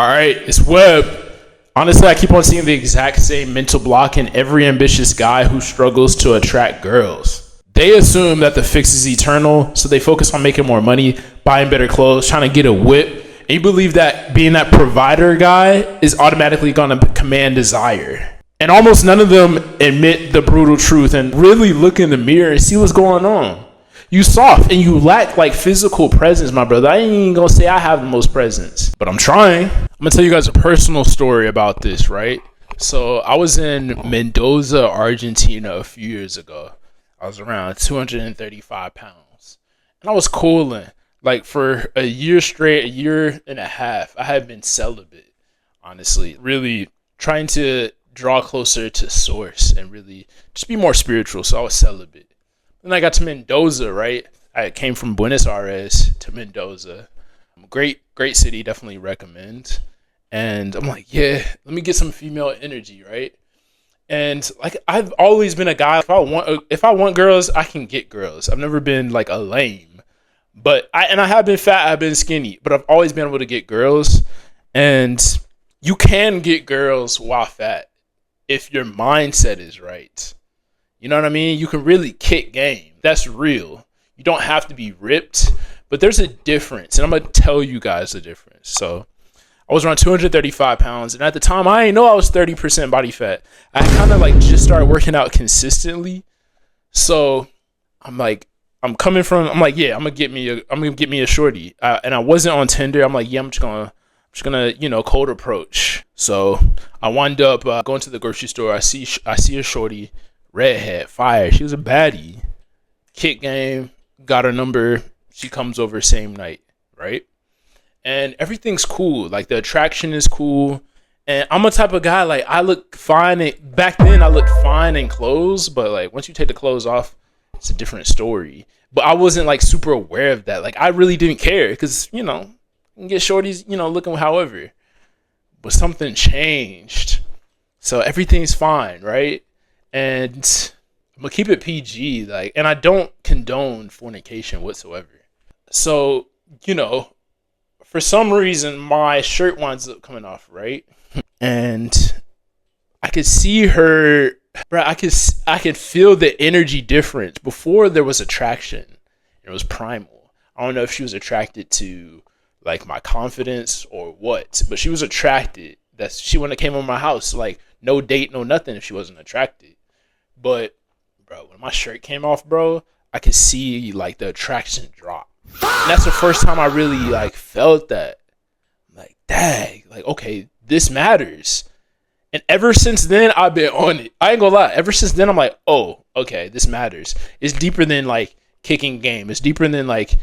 All right, it's Webb. Honestly, I keep on seeing the exact same mental block in every ambitious guy who struggles to attract girls. They assume that the fix is eternal, so they focus on making more money, buying better clothes, trying to get a whip, and you believe that being that provider guy is automatically going to command desire. And almost none of them admit the brutal truth and really look in the mirror and see what's going on. You soft and you lack like physical presence, my brother. I ain't even gonna say I have the most presence, but I'm trying. I'm gonna tell you guys a personal story about this, right? So I was in Mendoza, Argentina a few years ago. I was around 235 pounds and I was cooling. Like for a year straight, a year and a half, I had been celibate, honestly, really trying to draw closer to source and really just be more spiritual. So I was celibate. Then I got to Mendoza, right? I came from Buenos Aires to Mendoza. Great city, definitely recommend. And I'm like, yeah, let me get some female energy, right? And like I've always been a guy, if I want girls, I can get girls. I've never been like a lame. But I have been fat, I've been skinny, but I've always been able to get girls. And you can get girls while fat if your mindset is right. You know what I mean? You can really kick game. That's real. You don't have to be ripped, but there's a difference. And I'm going to tell you guys the difference. So I was around 235 pounds. And at the time, I didn't know I was 30% body fat. I kind of like just started working out consistently. So I'm like, yeah, I'm going to get me a shorty. And I wasn't on Tinder. I'm like, yeah, I'm just gonna, cold approach. So I wind up going to the grocery store. I see a shorty. Redhead, fire. She was a baddie. Kick game, got her number. She comes over same night, right? And everything's cool. Like the attraction is cool. And I'm a type of guy, like I look fine. Back then I looked fine in clothes, but like once you take the clothes off, it's a different story. But I wasn't like super aware of that. Like I really didn't care because, you can get shorties, looking however. But something changed. So everything's fine, right? And I'm gonna keep it PG, and I don't condone fornication whatsoever. So, for some reason my shirt winds up coming off, right? And I could see her, bro. I could feel the energy difference. Before there was attraction. It was primal. I don't know if she was attracted to like my confidence or what, but she was attracted. She wouldn't have came on my house, like no date, no nothing if she wasn't attracted. But, bro, when my shirt came off, bro, I could see, like, the attraction drop. And that's the first time I really, like, felt that. Like, dang. Like, okay, this matters. And ever since then, I've been on it. I ain't gonna lie. Ever since then, I'm like, oh, okay, this matters. It's deeper than, like, kicking game. It's deeper than, like,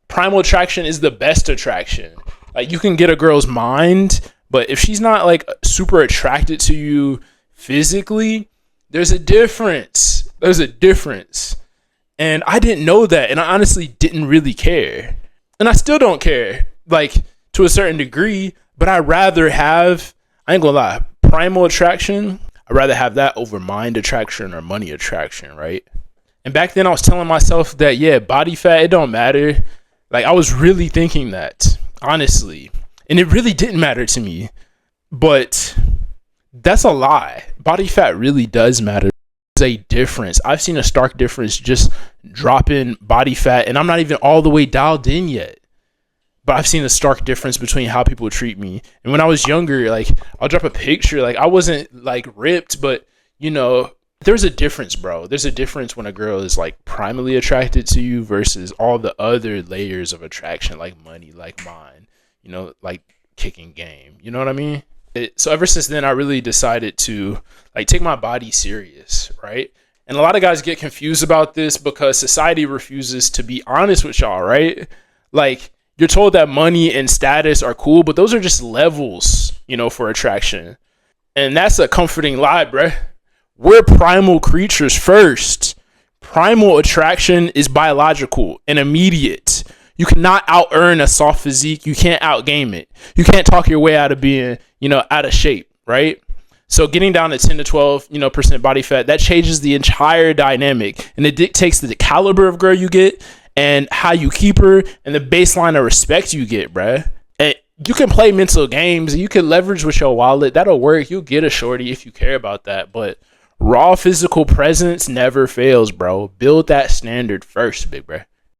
primal attraction is the best attraction. Like, you can get a girl's mind, but if she's not, like, super attracted to you physically, there's a difference. And I didn't know that. And I honestly didn't really care. And I still don't care, like, to a certain degree. But I'd rather have, I ain't gonna lie, primal attraction. I'd rather have that over mind attraction or money attraction, right? And back then I was telling myself that, yeah, body fat, it don't matter. Like, I was really thinking that, honestly. And it really didn't matter to me. But that's a lie. Body fat really does matter. There's a difference. I've seen a stark difference just dropping body fat, and I'm not even all the way dialed in yet. But I've seen a stark difference between how people treat me. And when I was younger, like, I'll drop a picture. Like, I wasn't, like, ripped, but, there's a difference, bro. There's a difference when a girl is, like, primally attracted to you versus all the other layers of attraction, like money, like mine, like kicking game. You know what I mean? So ever since then, I really decided to like take my body serious, right? And a lot of guys get confused about this because society refuses to be honest with y'all, right? Like, you're told that money and status are cool, but those are just levels, for attraction. And that's a comforting lie, bruh. We're primal creatures first. Primal attraction is biological and immediate. You cannot out-earn a soft physique. You can't out-game it. You can't talk your way out of being, out of shape, right? So getting down to 10 to 12, percent body fat, that changes the entire dynamic. And it dictates the caliber of girl you get and how you keep her and the baseline of respect you get, bruh. And you can play mental games. You can leverage with your wallet. That'll work. You'll get a shorty if you care about that. But raw physical presence never fails, bro. Build that standard first, big bro.